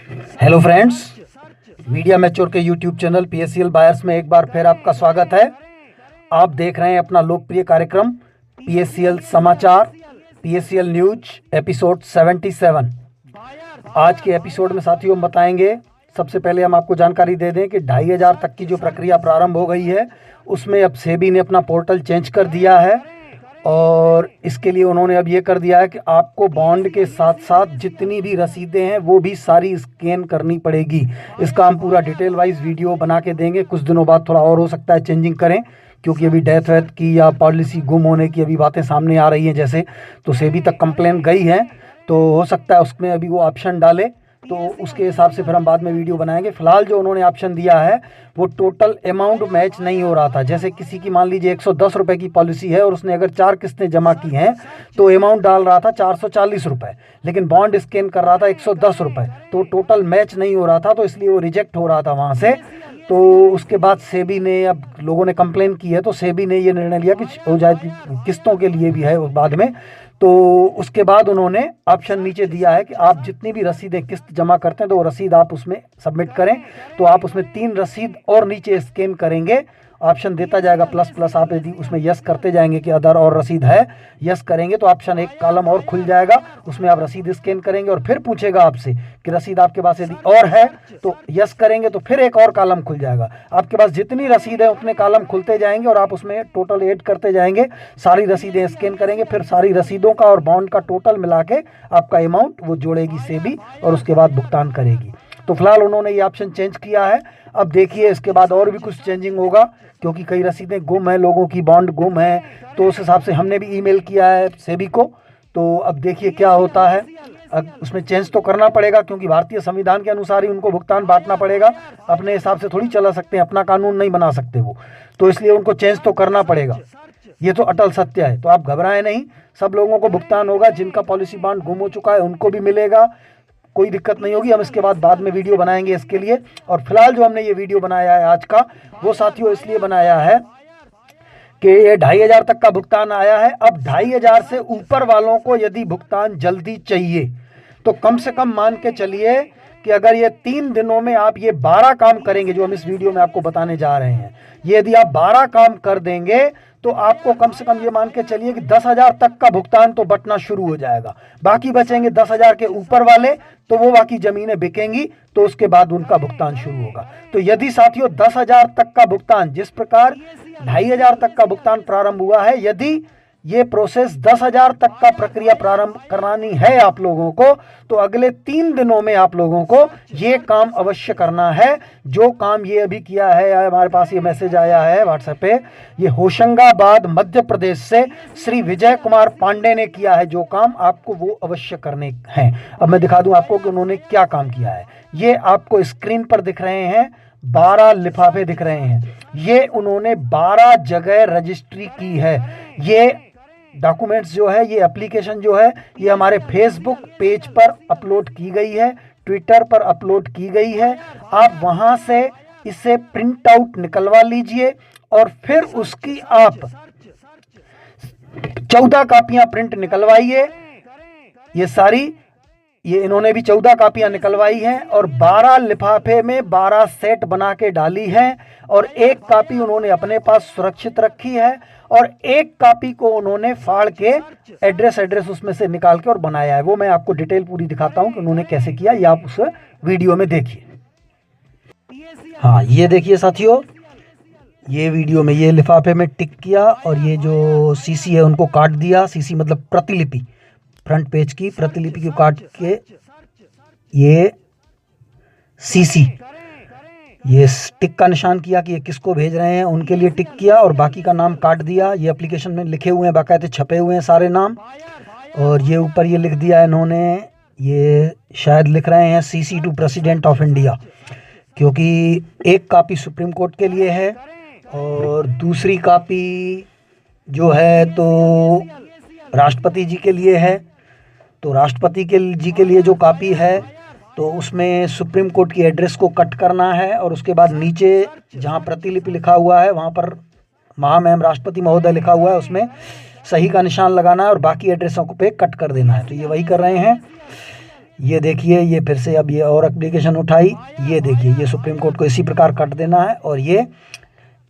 Hello friends, media mature के YouTube channel पीएससीएल buyers में एक बार फिर आपका स्वागत है। आप देख रहे हैं अपना लोकप्रिय कार्यक्रम पीएससीएल समाचार, पीएससीएल न्यूज एपिसोड 77। आज के एपिसोड में साथियों हम बताएंगे, सबसे पहले हम आपको जानकारी दे दें कि 2500 तक की जो प्रक्रिया प्रारंभ हो गई है उसमें अब सेबी ने अपना पोर्टल चेंज कर दिया है और इसके लिए उन्होंने अब ये कर दिया है कि आपको बॉन्ड के साथ साथ जितनी भी रसीदें हैं वो भी सारी स्कैन करनी पड़ेगी। इसका हम पूरा डिटेल वाइज वीडियो बना के देंगे। कुछ दिनों बाद थोड़ा और हो सकता है चेंजिंग करें, क्योंकि अभी डेथ वेथ की या पॉलिसी गुम होने की अभी बातें सामने आ रही हैं जैसे, तो सेबी तक कंप्लेन गई है, तो हो सकता है उसमें अभी वो ऑप्शन डाले, तो उसके हिसाब से फिर हम बाद में वीडियो बनाएंगे। फिलहाल जो उन्होंने ऑप्शन दिया है वो टोटल अमाउंट मैच नहीं हो रहा था। जैसे किसी की मान लीजिए 110 रुपये की पॉलिसी है और उसने अगर 4 किस्तें जमा की हैं तो अमाउंट डाल रहा था 440 रुपये, लेकिन बॉन्ड स्कैन कर रहा था 110 रुपये, तो टोटल मैच नहीं हो रहा था, तो इसलिए वो रिजेक्ट हो रहा था वहाँ से। तो उसके बाद सेबी ने, अब लोगों ने कंप्लेन की है तो सेबी ने ये निर्णय लिया कि हो जाए, किस्तों के लिए भी है बाद में। तो उसके बाद उन्होंने ऑप्शन नीचे दिया है कि आप जितनी भी रसीदें किस्त जमा करते हैं तो वो रसीद आप उसमें सबमिट करें, तो आप उसमें 3 रसीद और नीचे स्कैन करेंगे, ऑप्शन देता जाएगा प्लस प्लस। आप यदि उसमें यस करते जाएंगे कि अदर और रसीद है, यस करेंगे तो ऑप्शन एक कॉलम और खुल जाएगा, उसमें आप रसीद स्कैन करेंगे और फिर पूछेगा आपसे कि रसीद आपके पास यदि और है तो यस करेंगे तो फिर एक और कॉलम खुल जाएगा। आपके पास जितनी रसीद है उतने कॉलम खुलते जाएंगे और आप उसमें टोटल ऐड करते जाएंगे, सारी रसीदें स्कैन करेंगे, फिर सारी रसीदों का और बॉन्ड का टोटल मिला के आपका अमाउंट वो जोड़ेगी सेबी और उसके बाद भुगतान करेगी। तो फिलहाल उन्होंने ये ऑप्शन चेंज किया है। अब देखिए इसके बाद और भी कुछ चेंजिंग होगा, क्योंकि कई रसीदें गुम है, लोगों की बॉन्ड गुम है, तो उस हिसाब से हमने भी ईमेल किया है सेबी को। तो अब देखिए क्या होता है। अब उसमें चेंज तो करना पड़ेगा, क्योंकि भारतीय संविधान के अनुसार ही उनको भुगतान बांटना पड़ेगा, अपने हिसाब से थोड़ी चला सकते हैं, अपना कानून नहीं बना सकते वो, तो इसलिए उनको चेंज तो करना पड़ेगा। ये तो अटल सत्य है, तो आप घबराएं नहीं, सब लोगों को भुगतान होगा। जिनका पॉलिसी बॉन्ड गुम हो चुका है उनको भी मिलेगा, कोई दिक्कत नहीं होगी। हम इसके बाद में वीडियो बनाएंगे इसके लिए। और फिलहाल जो हमने ये वीडियो बनाया है आज का, वो साथियों इसलिए बनाया है कि ये 2500 तक का भुगतान आया है। अब 2500 से ऊपर वालों को यदि भुगतान जल्दी चाहिए तो कम से कम मान के चलिए कि अगर ये 3 दिनों में आप ये 12 काम करेंगे जो हम इस वीडियो में आपको बताने जा रहे हैं, ये यदि आप 12 काम कर देंगे तो आपको कम से कम ये मान के चलिए कि 10,000 तक का भुगतान तो बटना शुरू हो जाएगा। बाकी बचेंगे 10,000 के ऊपर वाले, तो वो बाकी जमीनें बिकेंगी, तो उसके बाद उनका भुगतान शुरू होगा। तो यदि साथियों 10,000 तक का भुगतान, जिस प्रकार 2500 तक का भुगतान प्रारंभ हुआ है, यदि ये प्रोसेस 10,000 तक का प्रक्रिया प्रारंभ करानी है आप लोगों को, तो अगले 3 दिनों में आप लोगों को ये काम अवश्य करना है। जो काम ये अभी किया है, हमारे पास ये मैसेज आया है व्हाट्सएप पे, ये होशंगाबाद मध्य प्रदेश से श्री विजय कुमार पांडे ने किया है। जो काम आपको वो अवश्य करने हैं। अब मैं दिखा दूं आपको कि उन्होंने क्या काम किया है। ये आपको स्क्रीन पर दिख रहे हैं, 12 लिफाफे दिख रहे हैं। ये उन्होंने 12 जगह रजिस्ट्री की है। ये डॉक्यूमेंट्स जो है, ये एप्लीकेशन जो है, ये हमारे फेसबुक पेज पर अपलोड की गई है, ट्विटर पर अपलोड की गई है। आप वहां से इसे प्रिंट आउट निकलवा लीजिए और फिर उसकी आप 14 कापियां प्रिंट निकलवाइए। ये सारी, ये इन्होंने भी 14 कापियां निकलवाई हैं और 12 लिफाफे में 12 सेट बना के डाली हैं और एक कापी उन्होंने अपने पास सुरक्षित रखी है और एक कापी को उन्होंने फाड़ के एड्रेस उसमें से निकाल के और बनाया है। वो मैं आपको डिटेल पूरी दिखाता हूं कि उन्होंने कैसे किया, ये आप उस वीडियो में देखिए। हाँ, ये देखिए साथियों, ये वीडियो में ये लिफाफे में टिक किया और ये जो सीसी है उनको काट दिया। सीसी मतलब प्रतिलिपि, फ्रंट पेज की प्रतिलिपि को काट के ये सीसी, ये टिक का निशान किया कि ये किसको भेज रहे हैं, उनके लिए टिक किया और बाकी का नाम काट दिया। ये एप्लीकेशन में लिखे हुए हैं, बाकायदे छपे हुए हैं सारे नाम। और ये ऊपर ये लिख दिया है इन्होंने, ये शायद लिख रहे हैं CC to president of India, क्योंकि एक कापी सुप्रीम कोर्ट के लिए है और दूसरी कापी जो है तो राष्ट्रपति जी के लिए है। तो राष्ट्रपति जी के लिए जो कापी है तो उसमें सुप्रीम कोर्ट की एड्रेस को कट करना है और उसके बाद नीचे जहां प्रतिलिपि लिखा हुआ है वहां पर महामहिम राष्ट्रपति महोदय लिखा हुआ है, उसमें सही का निशान लगाना है और बाकी एड्रेसों को पे कट कर देना है। तो ये वही कर रहे हैं। ये देखिए, ये फिर से अब ये और एप्लीकेशन उठाई। ये देखिए, ये सुप्रीम कोर्ट को इसी प्रकार काट देना है और ये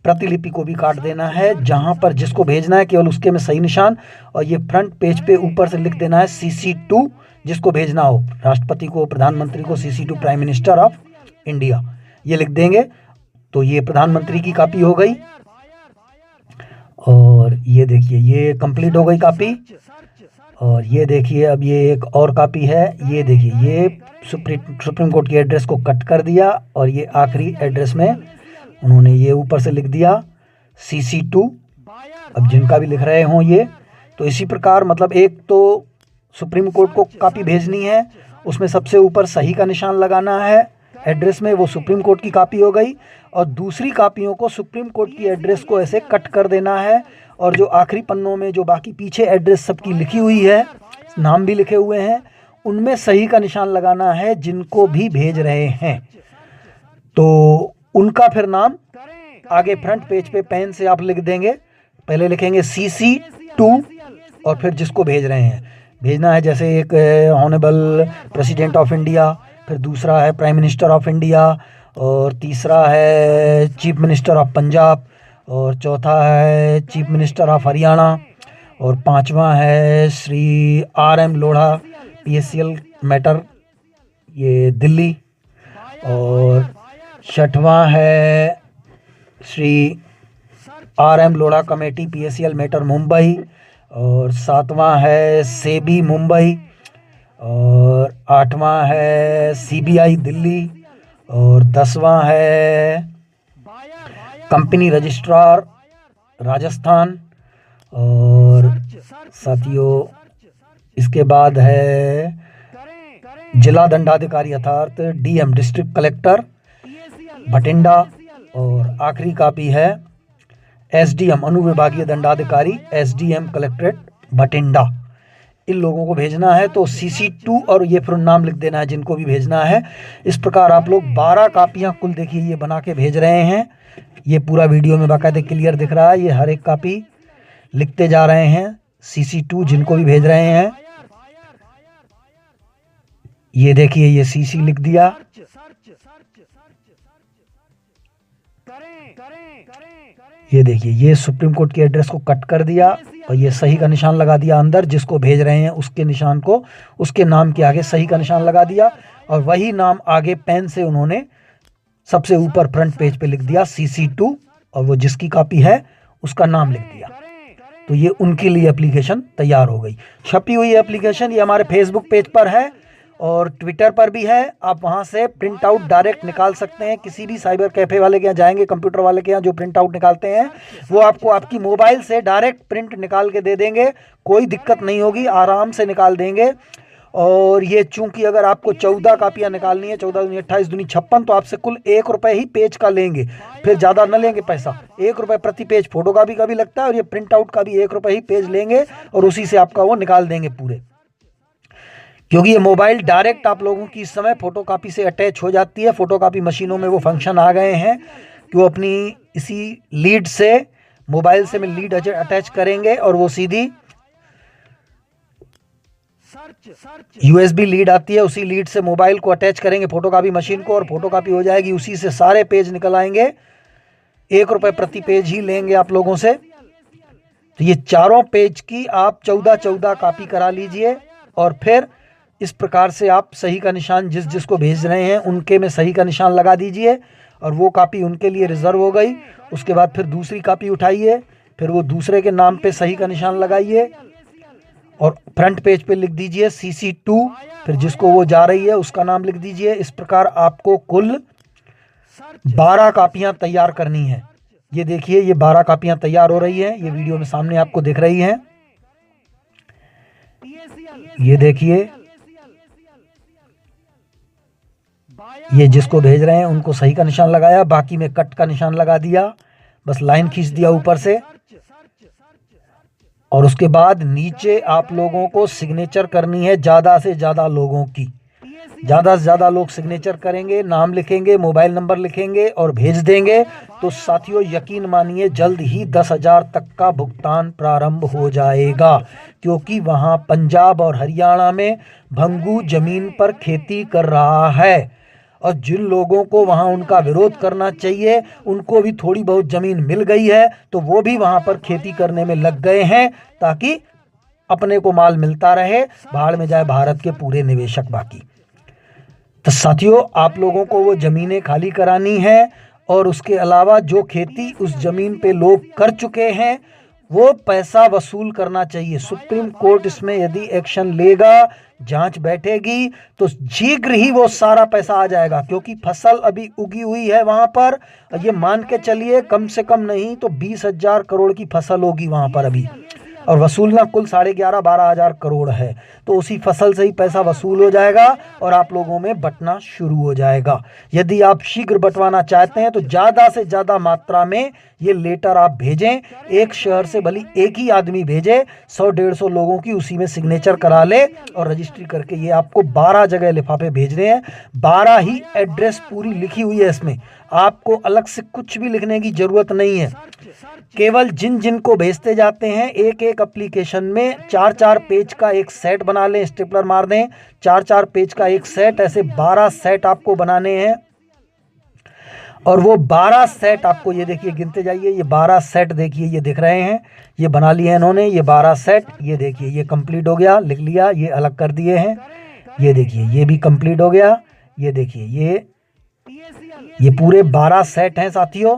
प्रतिलिपि को भी काट देना है। जहां पर जिसको भेजना है केवल उसके में सही निशान, और ये फ्रंट पेज पे ऊपर से लिख देना है CC2, जिसको भेजना हो, राष्ट्रपति को, प्रधानमंत्री को, CC2 prime minister of India, ये लिख देंगे तो ये प्रधानमंत्री की कॉपी हो गई। और ये देखिए, ये कंप्लीट हो गई कॉपी। और ये देखिए, अब ये एक और कॉपी है। ये देखिए, ये सुप्रीम कोर्ट के एड्रेस को कट कर दिया और ये आखिरी एड्रेस में उन्होंने ये ऊपर से लिख दिया CC2। अब जिनका भी लिख रहे हों ये, तो इसी प्रकार मतलब एक तो सुप्रीम कोर्ट को कॉपी भेजनी है, उसमें सबसे ऊपर सही का निशान लगाना है एड्रेस में, वो सुप्रीम कोर्ट की कॉपी हो गई। और दूसरी कॉपियों को सुप्रीम कोर्ट की एड्रेस को ऐसे कट कर देना है, और जो आखिरी पन्नों में जो बाकी पीछे एड्रेस सबकी लिखी हुई है, नाम भी लिखे हुए हैं, उनमें सही का निशान लगाना है जिनको भी भेज रहे हैं। तो उनका फिर नाम आगे फ्रंट पेज पे पेन से आप लिख देंगे। पहले लिखेंगे CC2 और फिर जिसको भेज रहे हैं भेजना है, जैसे एक ऑनरेबल प्रेसिडेंट ऑफ इंडिया, फिर दूसरा है प्राइम मिनिस्टर ऑफ इंडिया, और तीसरा है चीफ मिनिस्टर ऑफ पंजाब, और चौथा है चीफ मिनिस्टर ऑफ हरियाणा, और पांचवा है Shri RM Lodha PSCL matter ये दिल्ली, और छठवां है Shri RM Lodha committee PSCL matter Mumbai, और सातवां है सेबी मुंबई, और आठवां है CBI दिल्ली, और 10वां है कंपनी रजिस्ट्रार राजस्थान, और साथियों इसके बाद है जिला दंडाधिकारी अर्थात DM डिस्ट्रिक्ट कलेक्टर भटिंडा, और आखिरी कॉपी है SDM अनुविभागीय दंडाधिकारी SDM कलेक्ट्रेट भटिंडा। इन लोगों को भेजना है तो CC2 और ये फिर नाम लिख देना है जिनको भी भेजना है। इस प्रकार आप लोग 12 कापियाँ कुल देखिए ये बना के भेज रहे हैं। ये पूरा वीडियो में बाकायदे क्लियर दिख रहा है। ये हर एक कापी लिखते जा रहे हैं CC2 जिनको भी भेज रहे हैं। ये देखिए, ये CC लिख दिया। ये देखिए, ये सुप्रीम कोर्ट के एड्रेस को कट कर दिया और ये सही का निशान लगा दिया अंदर, जिसको भेज रहे हैं उसके निशान को, उसके नाम के आगे सही का निशान लगा दिया, और वही नाम आगे पेन से उन्होंने सबसे ऊपर फ्रंट पेज पे लिख दिया CC2, और वो जिसकी कॉपी है उसका नाम लिख दिया। तो ये उनके लिए एप्लीकेशन तैयार हो गई। छपी हुई एप्लीकेशन ये हमारे फेसबुक पेज पर है और ट्विटर पर भी है। आप वहाँ से प्रिंट आउट डायरेक्ट निकाल सकते हैं। किसी भी साइबर कैफ़े वाले के यहाँ जाएंगे, कंप्यूटर वाले के यहाँ जो प्रिंट आउट निकालते हैं, वो आपको आपकी मोबाइल से डायरेक्ट प्रिंट निकाल के दे देंगे। कोई दिक्कत नहीं होगी, आराम से निकाल देंगे। और ये चूंकि अगर आपको 14 कापियाँ निकालनी है, 14 दूनी 28 दूनी 56, तो आपसे कुल 1 रुपये ही पेज का लेंगे, फिर ज़्यादा न लेंगे पैसा। 1 रुपये प्रति पेज फोटो का भी लगता है, और ये प्रिंट आउट का भी 1 रुपये ही पेज लेंगे, और उसी से आपका वो निकाल देंगे पूरे। क्योंकि ये मोबाइल डायरेक्ट आप लोगों की इस समय फ़ोटोकॉपी से अटैच हो जाती है। फ़ोटोकॉपी मशीनों में वो फंक्शन आ गए हैं कि वो अपनी इसी लीड से, मोबाइल से में लीड अटैच करेंगे और वो सीधी USB लीड आती है, उसी लीड से मोबाइल को अटैच करेंगे फ़ोटोकॉपी मशीन को, और फ़ोटोकॉपी हो जाएगी। उसी से सारे पेज निकल आएंगे। 1 रुपये प्रति पेज ही लेंगे आप लोगों से। तो ये चारों पेज की आप 14 कापी करा लीजिए, और फिर इस प्रकार से आप सही का निशान जिसको भेज रहे हैं उनके में सही का निशान लगा दीजिए, और वो कापी उनके लिए रिजर्व हो गई। उसके बाद फिर दूसरी कापी उठाइए, फिर वो दूसरे के नाम पे सही का निशान लगाइए, और फ्रंट पेज पे लिख दीजिए CC2, फिर जिसको वो जा रही है उसका नाम लिख दीजिए। इस प्रकार आपको कुल 12 कापियाँ तैयार करनी है। ये देखिए, ये 12 कापियाँ तैयार हो रही हैं। ये वीडियो में सामने आपको दिख रही हैं। ये देखिए, ये जिसको भेज रहे हैं उनको सही का निशान लगाया, बाकी में कट का निशान लगा दिया, बस लाइन खींच दिया ऊपर से। और उसके बाद नीचे आप लोगों को सिग्नेचर करनी है ज़्यादा से ज़्यादा लोगों की। ज़्यादा से ज़्यादा लोग सिग्नेचर करेंगे, नाम लिखेंगे, मोबाइल नंबर लिखेंगे और भेज देंगे तो साथियों यकीन मानिए जल्द ही 10,000 तक का भुगतान प्रारंभ हो जाएगा, क्योंकि वहाँ पंजाब और हरियाणा में भंगू ज़मीन पर खेती कर रहा है और जिन लोगों को वहाँ उनका विरोध करना चाहिए उनको भी थोड़ी बहुत ज़मीन मिल गई है तो वो भी वहाँ पर खेती करने में लग गए हैं ताकि अपने को माल मिलता रहे, भाड़ में जाए भारत के पूरे निवेशक बाकी। तो साथियों आप लोगों को वो ज़मीनें खाली करानी है और उसके अलावा जो खेती उस ज़मीन पे लोग कर चुके हैं वो पैसा वसूल करना चाहिए। सुप्रीम कोर्ट इसमें यदि एक्शन लेगा, जांच बैठेगी तो शीघ्र ही वो सारा पैसा आ जाएगा, क्योंकि फसल अभी उगी हुई है वहाँ पर। ये मान के चलिए कम से कम नहीं तो 20,000 करोड़ की फसल होगी वहाँ पर अभी, और वसूलना कुल 11,500-12,000 करोड़ है। तो उसी फसल से ही पैसा वसूल हो जाएगा और आप लोगों में बंटना शुरू हो जाएगा। यदि आप शीघ्र बंटवाना चाहते हैं तो ज़्यादा से ज़्यादा मात्रा में ये लेटर आप भेजें। एक शहर से भली एक ही आदमी भेजे, 100-150 लोगों की उसी में सिग्नेचर करा ले और रजिस्ट्री करके ये आपको 12 जगह लिफाफे भेजने हैं। 12 ही एड्रेस पूरी लिखी हुई है इसमें, आपको अलग से कुछ भी लिखने की जरूरत नहीं है। केवल जिन जिन को भेजते जाते हैं एक एक एप्लीकेशन में 4-4 पेज का एक सेट बना लें, स्टेपलर मार दें, 4-4 पेज का एक सेट, ऐसे 12 सेट आपको बनाने हैं। और वो 12 सेट आपको ये देखिए गिनते जाइए, ये 12 सेट देखिए ये दिख रहे हैं, ये बना लिए हैं इन्होंने ये 12 सेट। ये देखिए ये कंप्लीट हो गया, लिख लिया, ये अलग कर दिए हैं। ये देखिए ये भी कंप्लीट हो गया। ये देखिए ये पूरे 12 सेट हैं साथियों।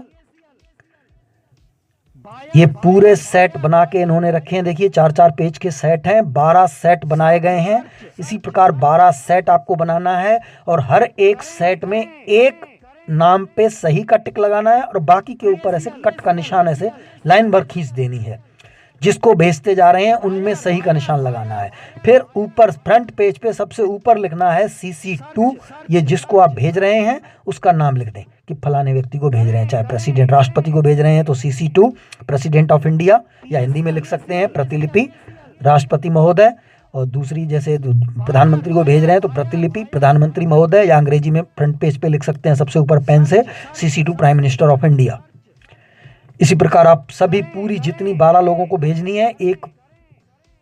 ये पूरे सेट बना के इन्होंने रखे हैं, देखिए 4-4 पेज के सेट हैं, 12 सेट बनाए गए हैं। इसी प्रकार 12 सेट आपको बनाना है और हर एक सेट में एक नाम पे सही का टिक लगाना है और बाकी के ऊपर ऐसे कट का निशान ऐसे लाइन भर खींच देनी है। जिसको भेजते जा रहे हैं उनमें सही का निशान लगाना है। फिर ऊपर फ्रंट पेज पे सबसे ऊपर लिखना है CC2। ये जिसको आप भेज रहे हैं उसका नाम लिख दें कि फलाने व्यक्ति को भेज रहे हैं, चाहे प्रेसिडेंट राष्ट्रपति को भेज रहे हैं तो CC2 प्रेसिडेंट ऑफ इंडिया, या हिंदी में लिख सकते हैं प्रतिलिपि राष्ट्रपति महोदय, और दूसरी जैसे प्रधानमंत्री को भेज रहे हैं तो प्रतिलिपि प्रधानमंत्री महोदय, या अंग्रेजी में फ्रंट पेज पे लिख सकते हैं सबसे ऊपर पेन से CC2 prime minister of India. इसी प्रकार आप सभी पूरी जितनी 12 लोगों को भेजनी है, एक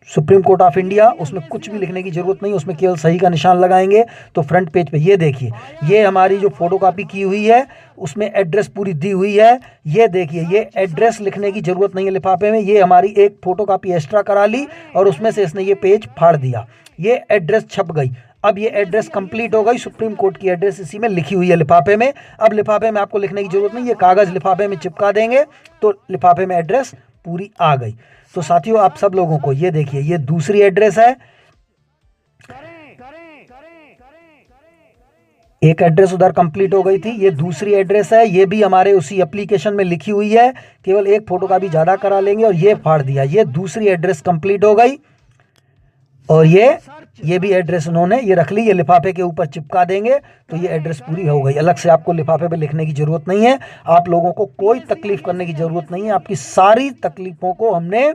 सुप्रीम कोर्ट ऑफ इंडिया, उसमें कुछ भी लिखने की जरूरत नहीं, उसमें केवल सही का निशान लगाएंगे तो फ्रंट पेज पे ये देखिए ये हमारी जो फोटोकॉपी की हुई है उसमें एड्रेस पूरी दी हुई है। ये देखिए ये एड्रेस लिखने की जरूरत नहीं है लिफाफे में, ये हमारी एक फोटोकॉपी एक्स्ट्रा करा ली और उसमें से इसने ये पेज फाड़ दिया, ये एड्रेस छप गई। अब ये एड्रेस कंप्लीट हो गई, सुप्रीम कोर्ट की एड्रेस इसी में लिखी हुई है लिफाफे में। अब लिफाफे में आपको लिखने की जरूरत नहीं, ये कागज लिफाफे में चिपका देंगे तो लिफाफे में एड्रेस पूरी आ गई। तो साथियों आप सब लोगों को ये देखिए ये दूसरी एड्रेस है, एक एड्रेस उधर कंप्लीट हो गई थी, ये दूसरी एड्रेस है, ये भी हमारे उसी एप्लीकेशन में लिखी हुई है, केवल एक फोटो का भी ज्यादा करा लेंगे और ये फाड़ दिया, ये दूसरी एड्रेस कंप्लीट हो गई। और ये भी एड्रेस उन्होंने ये रख ली, ये लिफाफे के ऊपर चिपका देंगे तो ये एड्रेस पूरी हो गई। अलग से आपको लिफाफे पे लिखने की जरूरत नहीं है, आप लोगों को कोई तकलीफ करने की जरूरत नहीं है, आपकी सारी तकलीफों को हमने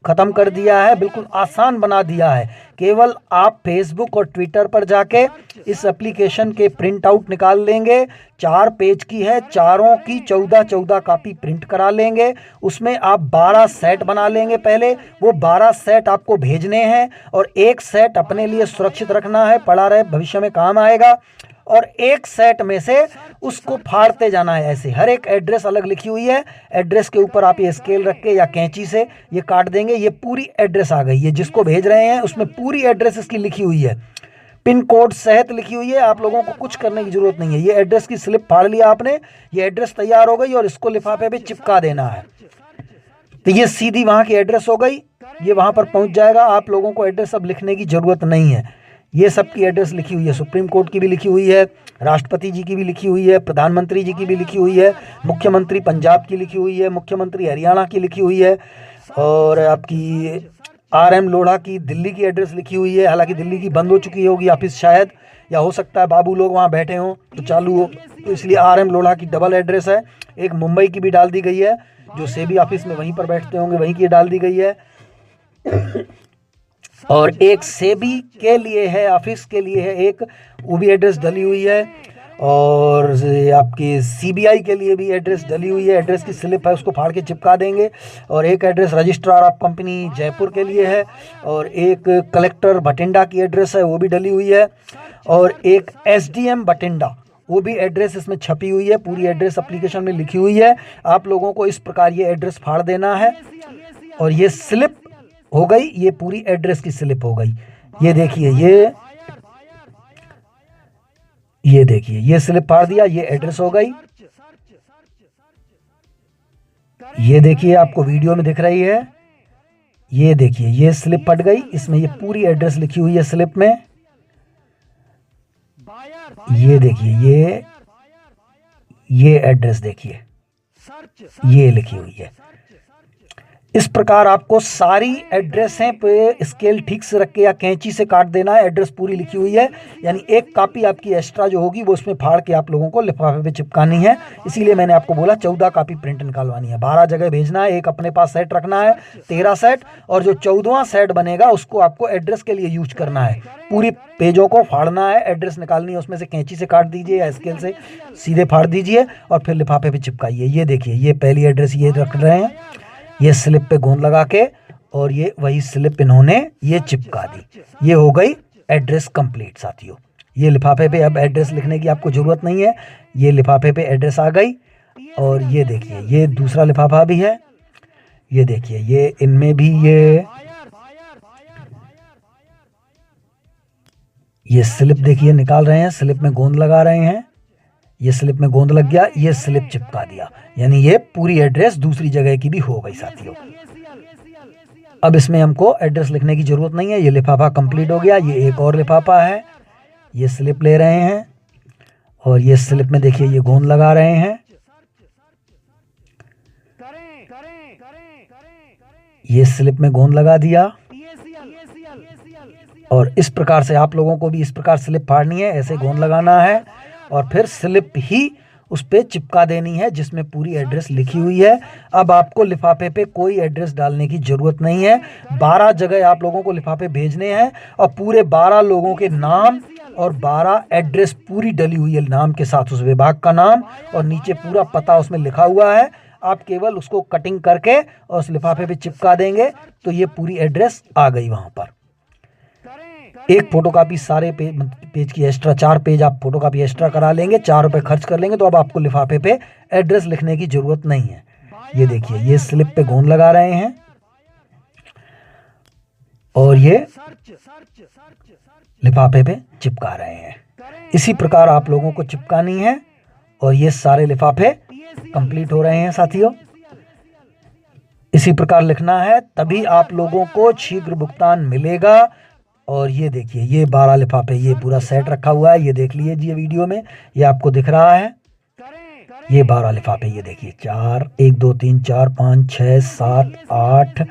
खत्म कर दिया है, बिल्कुल आसान बना दिया है। केवल आप फेसबुक और ट्विटर पर जाके इस एप्लीकेशन के प्रिंट आउट निकाल लेंगे, 4 पेज की है, चारों की 14-14 कॉपी प्रिंट करा लेंगे, उसमें आप 12 सेट बना लेंगे। पहले वो 12 सेट आपको भेजने हैं और एक सेट अपने लिए सुरक्षित रखना है, पड़ा रहे भविष्य में काम आएगा, और एक सेट में से उसको फाड़ते जाना है। ऐसे हर एक एड्रेस अलग लिखी हुई है, एड्रेस के ऊपर आप ये स्केल रख के या कैंची से ये काट देंगे, ये पूरी एड्रेस आ गई। ये जिसको भेज रहे हैं उसमें पूरी एड्रेस इसकी लिखी हुई है, पिन कोड सहित लिखी हुई है, आप लोगों को कुछ करने की जरूरत नहीं है। ये एड्रेस की स्लिप फाड़ लिया आपने, ये एड्रेस तैयार हो गई और इसको लिफाफे पे चिपका देना है, तो ये सीधी वहाँ की एड्रेस हो गई, ये वहाँ पर पहुँच जाएगा। आप लोगों को एड्रेस अब लिखने की जरूरत नहीं है, ये सब की एड्रेस लिखी हुई है, सुप्रीम कोर्ट की भी लिखी हुई है, राष्ट्रपति जी की भी लिखी हुई है, प्रधानमंत्री जी की भी लिखी हुई है, मुख्यमंत्री पंजाब की लिखी हुई है, मुख्यमंत्री हरियाणा की लिखी हुई है, और आपकी RM लोढ़ा की दिल्ली की एड्रेस लिखी हुई है। हालांकि दिल्ली की बंद हो चुकी होगी ऑफिस शायद, या हो सकता है बाबू लोग वहाँ बैठे हों तो चालू हो, तो इसलिए RM लोढ़ा की डबल एड्रेस है। एक मुंबई की भी डाल दी गई है, जो सेबी ऑफिस में वहीं पर बैठते होंगे वहीं की डाल दी गई है। और एक सेबी के लिए है, ऑफिस के लिए है एक, वो भी एड्रेस डली हुई है। और आपकी सीबीआई के लिए भी एड्रेस डली हुई है, एड्रेस की स्लिप है, उसको फाड़ के चिपका देंगे। और एक address registrar of company Jaipur के लिए है, और एक कलेक्टर भटिंडा की एड्रेस है, वो भी डली हुई है। और एक एसडीएम भटिंडा, वो भी एड्रेस इसमें छपी हुई है, पूरी एड्रेस एप्लीकेशन में लिखी हुई है। आप लोगों को इस प्रकार ये एड्रेस फाड़ देना है। और ये स्लिप हो गई, ये पूरी एड्रेस की स्लिप हो गई। ये देखिए, ये देखिए, ये स्लिप फाड़ दिया, ये एड्रेस हो गई। ये देखिए, आपको वीडियो में दिख रही है, ये देखिए, ये स्लिप फट गई, इसमें ये पूरी एड्रेस लिखी हुई है स्लिप में। ये देखिए, ये एड्रेस देखिए, ये लिखी हुई है। इस प्रकार आपको सारी एड्रेसें पे स्केल ठीक से रख के या कैंची से काट देना है। एड्रेस पूरी लिखी हुई है, यानी एक कॉपी आपकी एक्स्ट्रा जो होगी वो उसमें फाड़ के आप लोगों को लिफाफे पे चिपकानी है। इसीलिए मैंने आपको बोला 14 कॉपी प्रिंट निकालवानी है, 12 जगह भेजना है, एक अपने पास सेट रखना है, 13 सेट, और जो 14वां सेट बनेगा उसको आपको एड्रेस के लिए यूज करना है। पूरी पेजों को फाड़ना है, एड्रेस निकालनी है, उसमें से कैंची से काट दीजिए या स्केल से सीधे फाड़ दीजिए और फिर लिफाफे पे चिपकाइए। ये देखिए, ये पहली एड्रेस ये रख रहे हैं, ये स्लिप पे गोंद लगा के, और ये वही स्लिप इन्होंने ये चिपका दी। ये हो गई एड्रेस कंप्लीट साथियों। ये लिफाफे पे अब एड्रेस लिखने की आपको ज़रूरत नहीं है, ये लिफाफे पे एड्रेस आ गई। और ये देखिए, ये दूसरा लिफाफा भी है, ये देखिए, ये इनमें भी ये स्लिप देखिए निकाल रहे हैं, स्लिप में गोंद लगा रहे हैं। ये स्लिप में गोंद लग गया, ये स्लिप चिपका दिया, यानी ये पूरी एड्रेस दूसरी जगह की भी हो गई साथियों। अब इसमें हमको एड्रेस लिखने की जरूरत नहीं है, ये लिफाफा कंप्लीट हो गया। ये एक और लिफाफा है, ये स्लिप ले रहे हैं और ये स्लिप में देखिए ये गोंद लगा रहे हैं। ये स्लिप में गोंद लगा दिया, और इस प्रकार से आप लोगों को भी इस प्रकार स्लिप फाड़नी है, ऐसे गोंद लगाना है और फिर स्लिप ही उस पे चिपका देनी है जिसमें पूरी एड्रेस लिखी हुई है। अब आपको लिफाफे पे कोई एड्रेस डालने की ज़रूरत नहीं है। 12 जगह आप लोगों को लिफाफे भेजने हैं और पूरे 12 लोगों के नाम और 12 एड्रेस पूरी डली हुई है नाम के साथ, उस विभाग का नाम और नीचे पूरा पता उसमें लिखा हुआ है। आप केवल उसको कटिंग करके और उस लिफाफे पे चिपका देंगे तो ये पूरी एड्रेस आ गई वहाँ पर। एक फोटोकॉपी सारे पेज की एक्स्ट्रा, 4 पेज आप फोटोकॉपी एक्स्ट्रा करा लेंगे, 4 रुपये खर्च कर लेंगे तो अब आपको लिफाफे पे एड्रेस लिखने की जरूरत नहीं है। ये देखिए, ये स्लिप पे गोंद लगा रहे हैं और ये लिफाफे पे चिपका रहे हैं। इसी प्रकार आप लोगों को चिपकानी है और ये सारे लिफाफे कंप्लीट हो रहे हैं साथियों। इसी प्रकार लिखना है, तभी आप लोगों को शीघ्र भुगतान मिलेगा। और ये देखिए, ये 12 लिफाफे, ये पूरा सेट रखा हुआ है, ये देख लीजिए वीडियो में, ये आपको दिख रहा है। ये 12 लिफाफे, ये देखिए 4, 1 2 3 4 5 6 7 8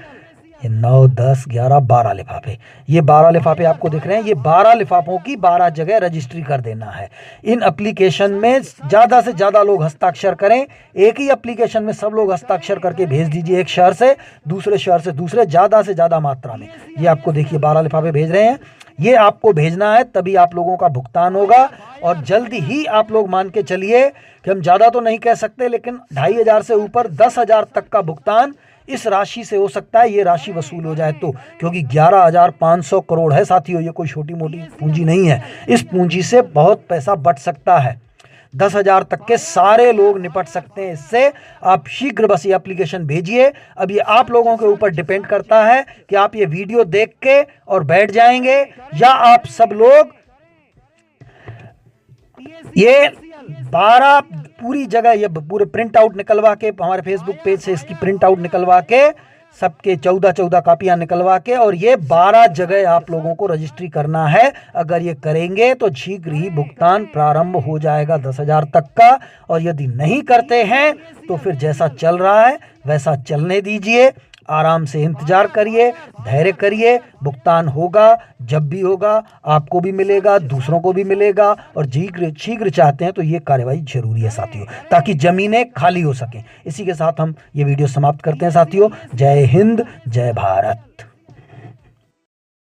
ये 9 10 11 12 लिफाफे। ये 12 लिफाफे आपको दिख रहे हैं। ये 12 लिफाफों की 12 जगह रजिस्ट्री कर देना है। इन एप्लीकेशन में ज़्यादा से ज़्यादा लोग हस्ताक्षर करें। एक ही एप्लीकेशन में सब लोग हस्ताक्षर करके भेज दीजिए, एक शहर से दूसरे शहर से दूसरे, ज़्यादा से ज़्यादा मात्रा में। ये आपको देखिए 12 लिफाफे भेज रहे हैं, ये आपको भेजना है तभी आप लोगों का भुगतान होगा। और जल्दी ही आप लोग मान के चलिए कि हम ज़्यादा तो नहीं कह सकते, लेकिन 2500 से ऊपर 10,000 तक का भुगतान इस राशि से हो सकता है। ये राशि वसूल हो जाए तो, क्योंकि 11,500 करोड़ है साथियों, ये कोई छोटी मोटी पूंजी नहीं है। इस पूंजी से बहुत पैसा बच सकता है, 10,000 तक के सारे लोग निपट सकते हैं इससे। आप शीघ्र बस ये एप्लीकेशन भेजिए। अब ये आप लोगों के ऊपर डिपेंड करता है कि आप ये वीडियो देख के और बैठ जाएंगे या आप सब लोग ये 12 पूरी जगह ये पूरे प्रिंट आउट निकलवा के, हमारे फेसबुक पेज से इसकी प्रिंट आउट निकलवा के, सबके 14 कापियां निकलवा के, और ये 12 जगह आप लोगों को रजिस्ट्री करना है। अगर ये करेंगे तो शीघ्र ही भुगतान प्रारंभ हो जाएगा 10,000 तक का। और यदि नहीं करते हैं तो फिर जैसा चल रहा है वैसा चलने दीजिए, आराम से इंतजार करिए, धैर्य करिए। भुगतान होगा, जब भी होगा आपको भी मिलेगा, दूसरों को भी मिलेगा। और शीघ्र चाहते हैं तो ये कार्यवाही जरूरी है साथियों, ताकि जमीनें खाली हो सकें। इसी के साथ हम ये वीडियो समाप्त करते हैं साथियों। जय हिंद, जय भारत।